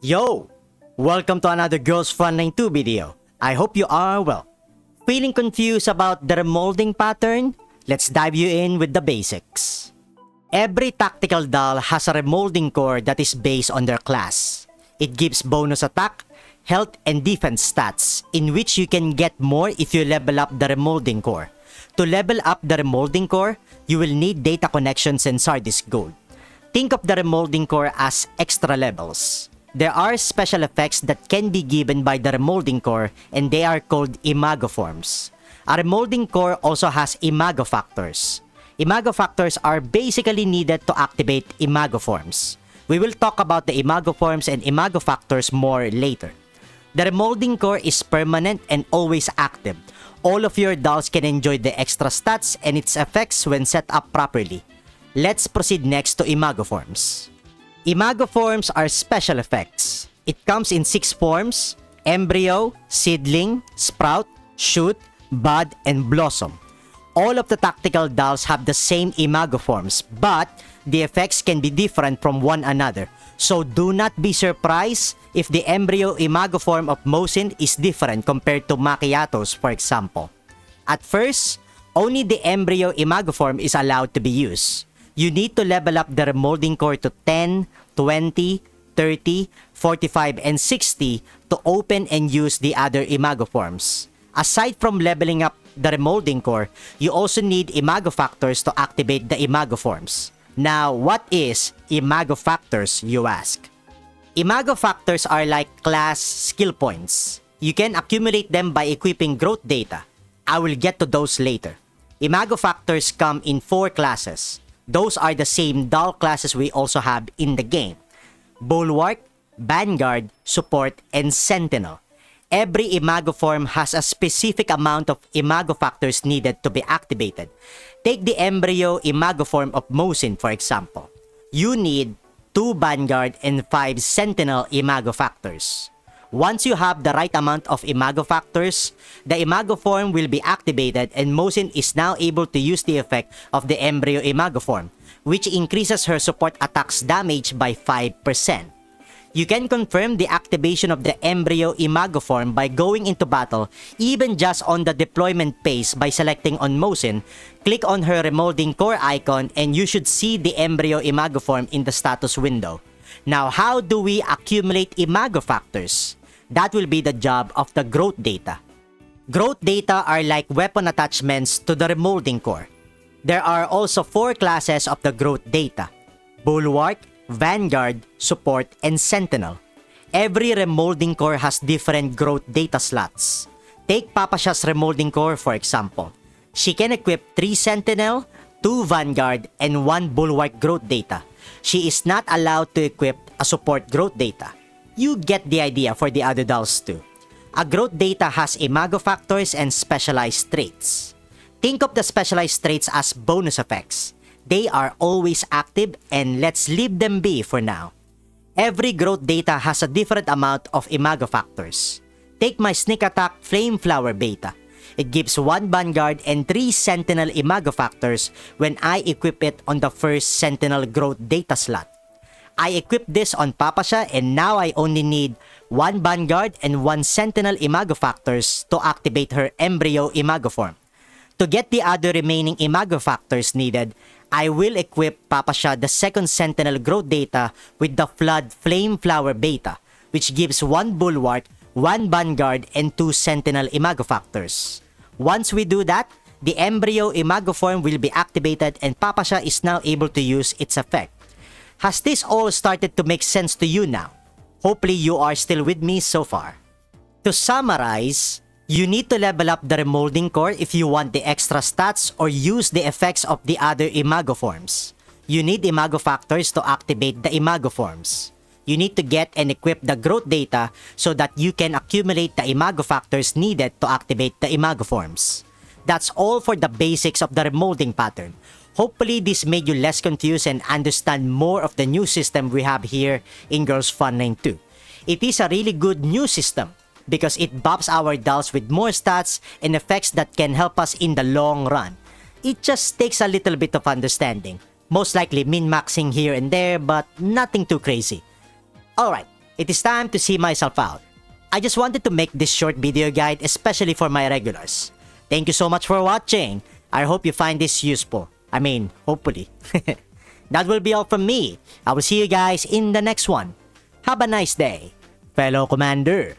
Yo! Welcome to another Girls Frontline 2 video. I hope you are well. Feeling confused about the remolding pattern? Let's dive you in with the basics. Every tactical doll has a remolding core that is based on their class. It gives bonus attack, health, and defense stats, in which you can get more if you level up the remolding core. To level up the remolding core, you will need data connections and Sardis gold. Think of the remolding core as extra levels. There are special effects that can be given by the remolding core, and they are called Imagoforms. A remolding core also has Imago Factors. Imago Factors are basically needed to activate Imagoforms. We will talk about the Imagoforms and Imago Factors more later. The remolding core is permanent and always active. All of your dolls can enjoy the extra stats and its effects when set up properly. Let's proceed next to Imagoforms. Imagoforms are special effects. It comes in 6 forms: embryo, seedling, sprout, shoot, bud, and blossom. All of the tactical dolls have the same Imagoforms, but the effects can be different from one another. So do not be surprised if the embryo Imagoform of Mosin is different compared to Macchiatos, for example. At first, only the embryo Imagoform is allowed to be used. You need to level up the remolding core to 10, 20, 30, 45, and 60 to open and use the other Imagoforms. Aside from leveling up the remolding core, you also need Imago Factors to activate the Imagoforms. Now, what is Imago Factors, you ask? Imago Factors are like class skill points. You can accumulate them by equipping growth data. I will get to those later. Imago Factors come in 4 classes. Those are the same doll classes we also have in the game: Bulwark, Vanguard, Support, and Sentinel. Every Imagoform has a specific amount of Imago Factors needed to be activated. Take the embryo Imagoform of Mosin, for example. You need 2 Vanguard and 5 Sentinel Imago Factors. Once you have the right amount of Imago Factors, the Imagoform will be activated and Mosin is now able to use the effect of the embryo Imagoform, which increases her support attacks damage by 5%. You can confirm the activation of the embryo Imagoform by going into battle, even just on the deployment phase by selecting on Mosin. Click on her remolding core icon and you should see the embryo Imagoform in the status window. Now, how do we accumulate Imago Factors? That will be the job of the growth data. Growth data are like weapon attachments to the remolding core. There are also 4 classes of the growth data: Bulwark, Vanguard, Support, and Sentinel. Every remolding core has different growth data slots. Take Papasha's remolding core, for example. She can equip 3 Sentinel, 2 Vanguard, and 1 Bulwark growth data. She is not allowed to equip a support growth data. You get the idea for the other dolls too. A growth data has Imago Factors and specialized traits. Think of the specialized traits as bonus effects. They are always active and let's leave them be for now. Every growth data has a different amount of Imago Factors. Take my sneak attack Flame Flower beta. It gives 1 Vanguard and 3 Sentinel Imago Factors when I equip it on the first Sentinel growth data slot. I equipped this on Papasha and now I only need 1 Vanguard and 1 Sentinel Imago Factors to activate her embryo Imagoform. To get the other remaining Imago Factors needed, I will equip Papasha the second Sentinel growth data with the Flood Flame Flower beta, which gives 1 Bulwark, 1 Vanguard, and 2 Sentinel Imago Factors. Once we do that, the embryo Imagoform will be activated and Papasha is now able to use its effect. Has this all started to make sense to you now? Hopefully you are still with me so far. To summarize, you need to level up the remolding core if you want the extra stats or use the effects of the other Imagoforms. You need Imago Factors to activate the Imagoforms. You need to get and equip the growth data so that you can accumulate the Imago Factors needed to activate the Imagoforms. That's all for the basics of the remolding pattern. Hopefully this made you less confused and understand more of the new system we have here in Girls Frontline 2. It is a really good new system because it buffs our dolls with more stats and effects that can help us in the long run. It just takes a little bit of understanding. Most likely min-maxing here and there, but nothing too crazy. Alright, it is time to see myself out. I just wanted to make this short video guide especially for my regulars. Thank you so much for watching. I hope you find this useful. I mean, hopefully. That will be all from me. I will see you guys in the next one. Have a nice day, fellow commander.